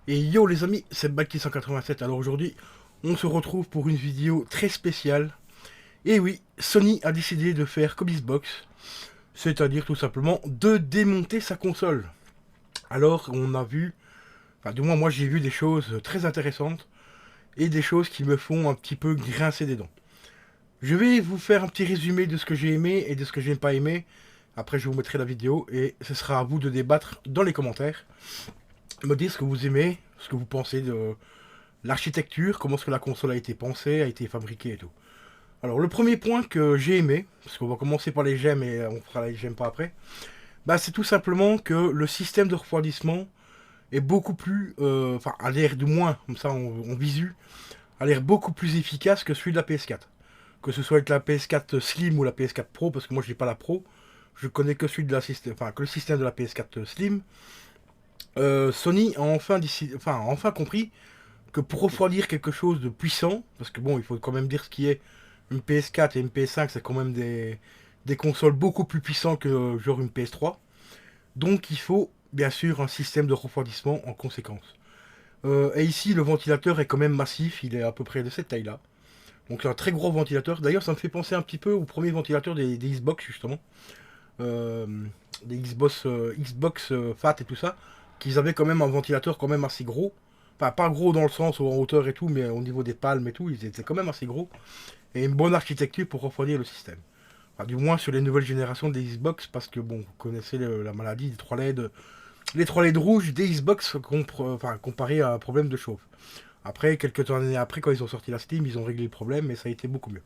Et yo les amis, c'est Baki187. Alors aujourd'hui, on se retrouve pour une vidéo très spéciale. Et oui, Sony a décidé de faire comme Xbox, c'est-à-dire tout simplement de démonter sa console. Alors on a vu, enfin du moins moi j'ai vu des choses très intéressantes et des choses qui me font un petit peu grincer des dents. Je vais vous faire un petit résumé de ce que j'ai aimé et de ce que j'ai pas aimé. Après je vous mettrai la vidéo et ce sera à vous de débattre dans les commentaires. Me dire ce que vous aimez, ce que vous pensez de l'architecture, comment est-ce que la console a été pensée, a été fabriquée et tout. Alors le premier point que j'ai aimé, parce qu'on va commencer par les j'aime et on fera les j'aime pas après, bah c'est tout simplement que le système de refroidissement est beaucoup plus, enfin a l'air du moins, comme ça on visu, a l'air beaucoup plus efficace que celui de la PS4. Que ce soit avec la PS4 Slim ou la PS4 Pro, parce que moi je n'ai pas la Pro, je connais que celui de la système, enfin que le système de la PS4 Slim. Sony a enfin compris que pour refroidir quelque chose de puissant, parce que bon, il faut quand même dire ce qui est une PS4 et une PS5, c'est quand même des consoles beaucoup plus puissantes que genre une PS3. Donc il faut bien sûr un système de refroidissement en conséquence. Et ici, le ventilateur est quand même massif, il est à peu près de cette taille-là. Donc c'est un très gros ventilateur. D'ailleurs, ça me fait penser un petit peu au premier ventilateur des Xbox, justement. Euh, des Xbox Fat et tout ça. Qu'ils avaient quand même un ventilateur quand même assez gros. Enfin, pas gros dans le sens où en hauteur et tout, mais au niveau des palmes et tout, ils étaient quand même assez gros. Et une bonne architecture pour refroidir le système. Enfin, du moins sur les nouvelles générations des Xbox, parce que bon, vous connaissez la maladie des 3 LED. Les 3 LED rouges des Xbox comparé à un problème de chauffe. Après, quelques années après, quand ils ont sorti la Steam, ils ont réglé le problème, mais ça a été beaucoup mieux.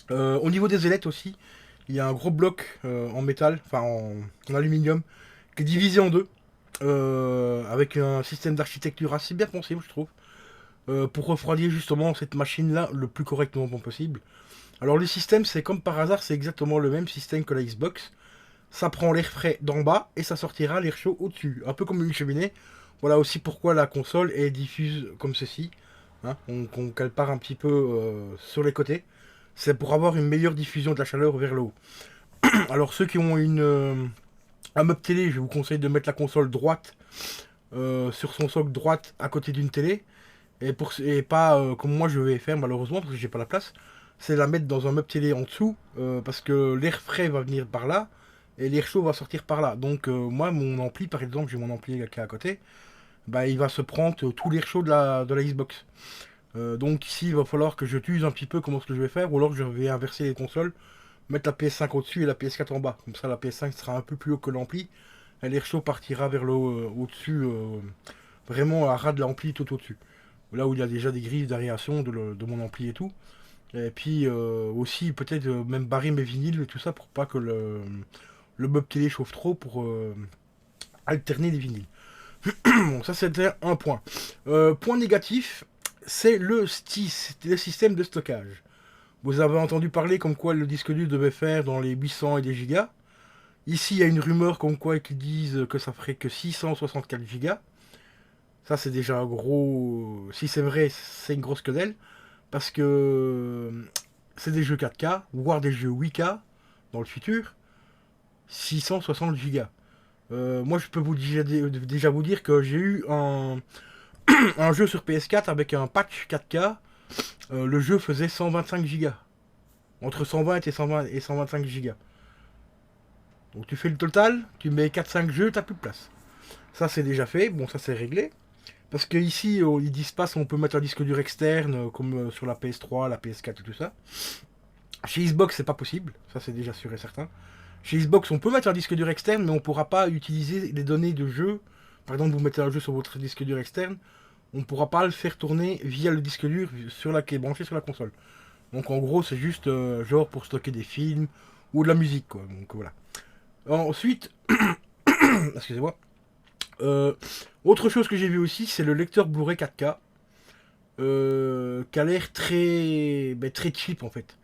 Au niveau des ailettes aussi, il y a un gros bloc en métal, en aluminium, qui est divisé en deux, avec un système d'architecture assez bien pensé, je trouve, pour refroidir justement cette machine-là le plus correctement possible. Alors le système, c'est comme par hasard, c'est exactement le même système que la Xbox. Ça prend l'air frais d'en bas et ça sortira l'air chaud au-dessus, un peu comme une cheminée. Voilà aussi pourquoi la console est diffuse comme ceci. Hein, qu'elle part un petit peu sur les côtés. C'est pour avoir une meilleure diffusion de la chaleur vers le haut. Alors ceux qui ont un meuble télé, je vous conseille de mettre la console droite sur son socle droite à côté d'une télé. Et pas comme moi je vais faire malheureusement parce que j'ai pas la place. C'est la mettre dans un meuble télé en dessous parce que l'air frais va venir par là et l'air chaud va sortir par là. Donc moi mon ampli par exemple, j'ai mon ampli qui est à côté, bah il va se prendre tout l'air chaud de la Xbox. Donc ici il va falloir que je t'use un petit peu comment ce que je vais faire ou alors je vais inverser les consoles, mettre la PS5 au-dessus et la PS4 en bas. Comme ça la PS5 sera un peu plus haut que l'ampli et l'air chaud partira vers le haut, au-dessus, vraiment à ras de l'ampli tout au-dessus. Là où il y a déjà des grilles d'aération de mon ampli et tout. Et puis aussi peut-être même barrer mes vinyles et tout ça pour pas que le meuble télé chauffe trop pour alterner les vinyles. Bon, ça c'était un point. Point négatif, c'est le système de stockage. Vous avez entendu parler comme quoi le disque dur devait faire dans les 800 et des gigas. Ici, il y a une rumeur comme quoi qui disent que ça ferait que 664 gigas. Ça, c'est déjà un gros. Si c'est vrai, c'est une grosse quenelle. Parce que c'est des jeux 4K, voire des jeux 8K dans le futur. 660 gigas. Moi, je peux déjà vous dire que j'ai eu un jeu sur PS4 avec un patch 4K. Le jeu faisait 125 gigas. Entre 120 et 125 gigas. Donc tu fais le total, tu mets 4-5 jeux, t'as plus de place. Ça c'est déjà fait, bon ça c'est réglé. Parce que ici ils disent pas si on peut mettre un disque dur externe comme sur la PS3, la PS4 et tout ça. Chez Xbox c'est pas possible, ça c'est déjà sûr et certain. Chez Xbox on peut mettre un disque dur externe mais on pourra pas utiliser les données de jeu. Par exemple vous mettez un jeu sur votre disque dur externe, on ne pourra pas le faire tourner via le disque dur qui est branché sur la console. Donc en gros c'est juste genre pour stocker des films ou de la musique quoi. Donc voilà. Ensuite, excusez-moi. Euh, Autre chose que j'ai vu aussi, c'est le lecteur Blu-ray 4K, qui a l'air très cheap en fait.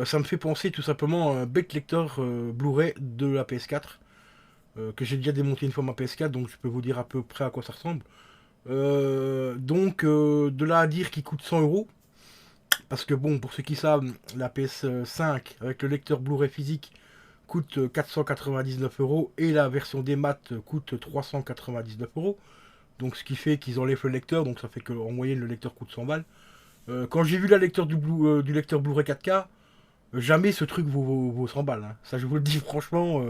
Ça me fait penser tout simplement à un bête lecteur Blu-ray de la PS4, que j'ai déjà démonté une fois ma PS4, donc je peux vous dire à peu près à quoi ça ressemble. De là à dire qu'il coûte 100 euros, parce que bon, pour ceux qui savent, la PS5 avec le lecteur Blu-ray physique coûte 499 euros et la version des maths coûte 399 euros. Donc ce qui fait qu'ils enlèvent le lecteur, donc ça fait qu'en moyenne le lecteur coûte 100 balles. Quand j'ai vu la lecture du lecteur Blu-ray 4K, jamais ce truc vaut 100 balles, hein. Ça je vous le dis franchement.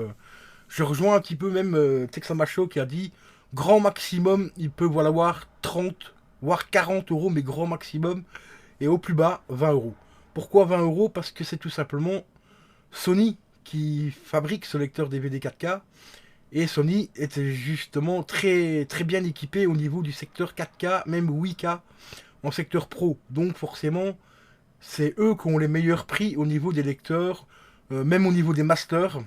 Je rejoins un petit peu même Texan Macho qui a dit grand maximum, il peut valoir 30 voire 40 euros, mais grand maximum. Et au plus bas, 20 euros. Pourquoi 20 euros? Parce que c'est tout simplement Sony qui fabrique ce lecteur DVD 4K. Et Sony était justement très, très bien équipé au niveau du secteur 4K, même 8K en secteur pro. Donc forcément, c'est eux qui ont les meilleurs prix au niveau des lecteurs, même au niveau des masters.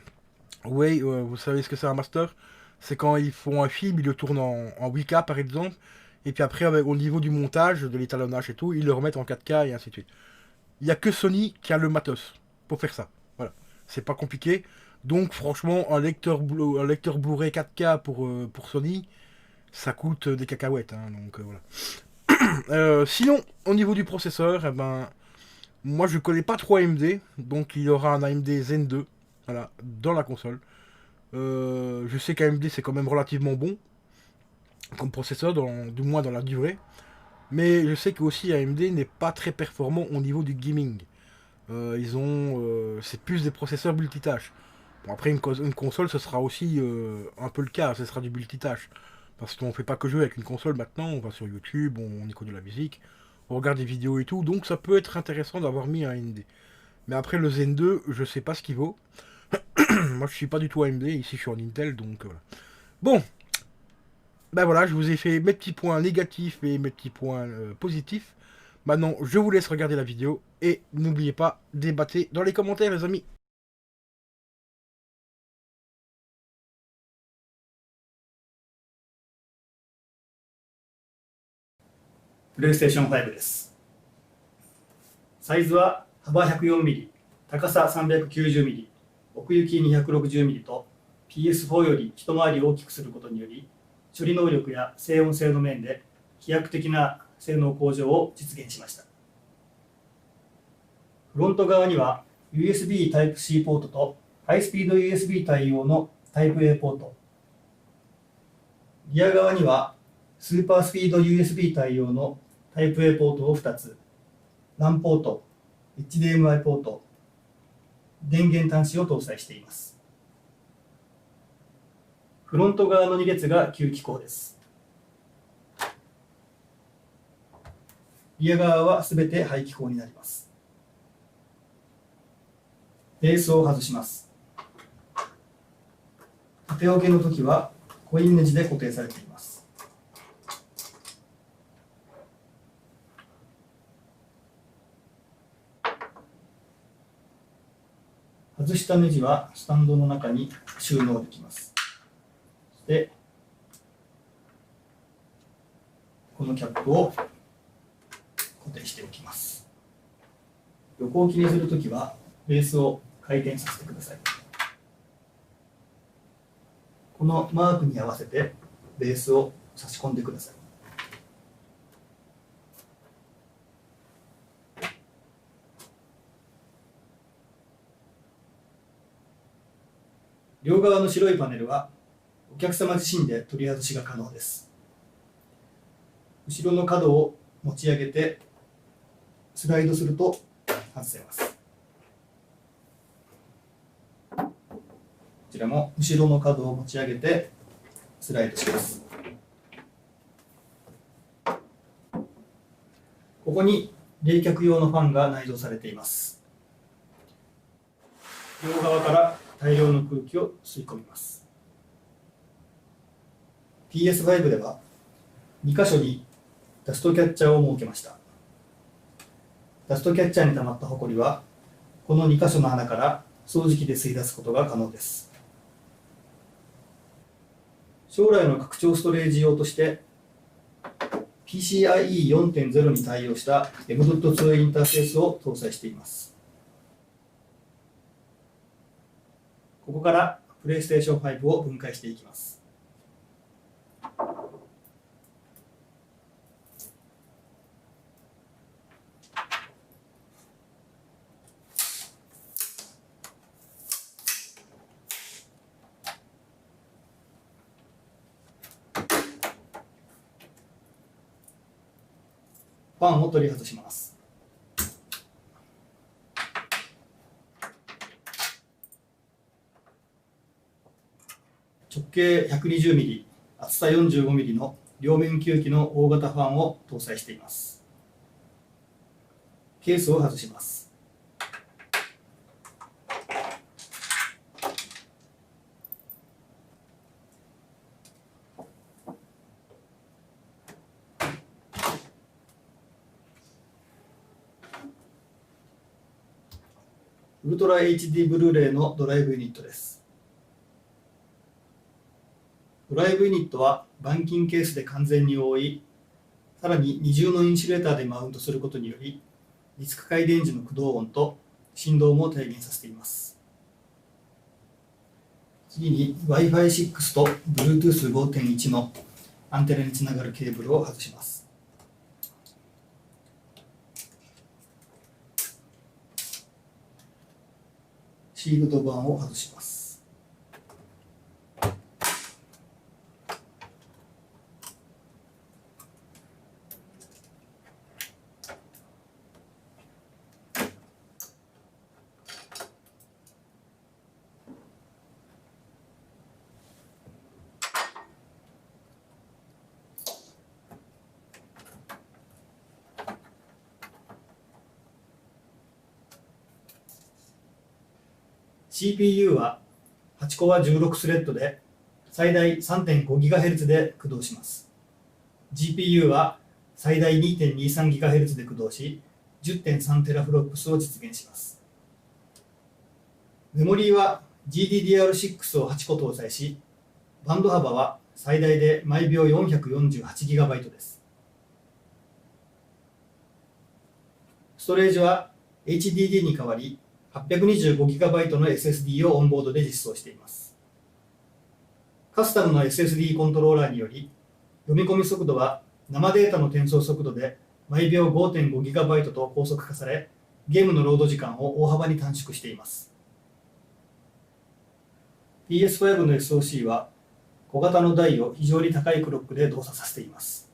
Oui, vous savez ce que c'est un master? C'est quand ils font un film, ils le tournent en 8K par exemple, et puis après, au niveau du montage, de l'étalonnage et tout, ils le remettent en 4K et ainsi de suite. Il n'y a que Sony qui a le matos pour faire ça. Voilà. C'est pas compliqué. Donc franchement, un lecteur Blu-ray 4K pour Sony, ça coûte des cacahuètes, hein, donc voilà. Sinon, au niveau du processeur, eh ben, moi je connais pas trop AMD, donc il y aura un AMD Zen 2, voilà, dans la console. Je sais qu'AMD c'est quand même relativement bon comme processeur, du moins dans la durée. Mais je sais que aussi AMD n'est pas très performant au niveau du gaming. C'est plus des processeurs multitâches. Bon, après une console, ce sera aussi un peu le cas, ce sera du multitâche. Parce qu'on fait pas que jouer avec une console maintenant, on va sur YouTube, on écoute de la musique, on regarde des vidéos et tout, donc ça peut être intéressant d'avoir mis un AMD. Mais après le Zen 2, je sais pas ce qu'il vaut. Moi je suis pas du tout AMD, ici je suis en Intel, donc voilà. Bon, ben voilà, je vous ai fait mes petits points négatifs et mes petits points positifs. Maintenant, je vous laisse regarder la vidéo et n'oubliez pas, débattez dans les commentaires les amis. プレイステーション5です。サイズは幅 104mm、高さ 390mm、奥行き 260mm と PS4 より一回り大きくすることにより、処理能力や静音性の面で飛躍的な性能向上を実現しました。フロント側には USB Type-C ポートとハイスピード USB 対応の Type-A ポート、リア側にはスーパースピード USB 対応の Type-A ポートを2つ、LAN ポート、HDMI ポート、電源端子を搭載しています。フロント側の2列が吸気口です。リア側はすべて排気口になります。ベースを外します。縦置けのときはコインネジで固定されています。外したネジはスタンドの中に収納できます。そしてこのキャップを固定しておきます。横置きにするときはベースを回転させてください。このマークに合わせてベースを差し込んでください。両側の白いパネルはお客様自身で取り外しが可能です。後ろの角を持ち上げてスライドすると外せます。こちらも後ろの角を持ち上げてスライドします。ここに冷却用のファンが内蔵されています。両側から大量の空気を吸い込みます。PS5 では2箇所にダストキャッチャーを設けました。ダストキャッチャーに溜まったホコリはこの2箇所の穴から掃除機で吸い出すことが可能です。将来の拡張ストレージ用として PCIe 4.0 に対応した M.2 インターフェースを搭載しています。ここからプレイステーション5を分解していきます。ファンを取り外します。直径 120mm、厚さ 45mm の両面吸気の大型ファンを搭載しています。ケースを外します。ウルトラ HD ブルーレイのドライブユニットです。ドライブユニットは板金ケースで完全に覆い、さらに二重のインシュレーターでマウントすることにより、ディスク回電時の駆動音と振動も低減させています。次に Wi-Fi 6と Bluetooth 5.1 のアンテナにつながるケーブルを外します。シールド板を外します。CPU は8コア16スレッドで最大 3.5GHz で駆動します。GPU は最大 2.23GHz で駆動し、10.3TFLOPS を実現します。メモリーは GDDR6 を8個搭載し、バンド幅は最大で毎秒 448GB です。ストレージは HDD に代わり、825GB の SSD をオンボードで実装しています。カスタムの SSD コントローラーにより、読み込み速度は生データの転送速度で毎秒 5.5GB と高速化され、ゲームのロード時間を大幅に短縮しています。PS5 の SoC は小型の台を非常に高いクロックで動作させています。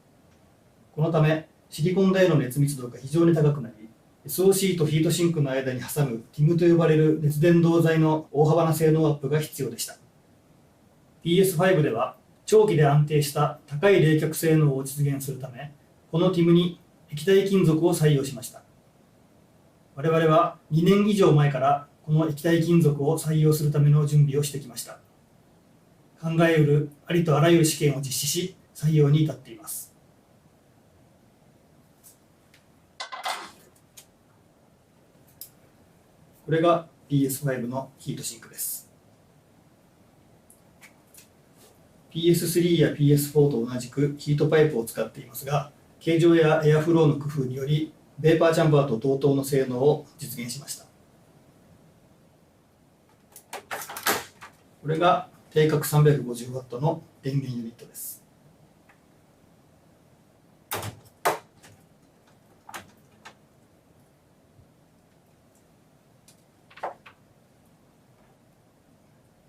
このため、シリコン台の熱密度が非常に高くなり、SoC とヒートシンクの間に挟む TIM と呼ばれる熱伝導材の大幅な性能アップが必要でした。PS5 では長期で安定した高い冷却性能を実現するため、この TIM に液体金属を採用しました。我々は2年以上前からこの液体金属を採用するための準備をしてきました。考えうるありとあらゆる試験を実施し、採用に至っています。これが PS5 のヒートシンクです。PS3 や PS4 と同じくヒートパイプを使っていますが、形状やエアフローの工夫により、ベーパーチャンバーと同等の性能を実現しました。これが定格 350W の電源ユニットです。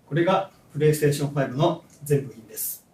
これがプレイステーション5の全部品です。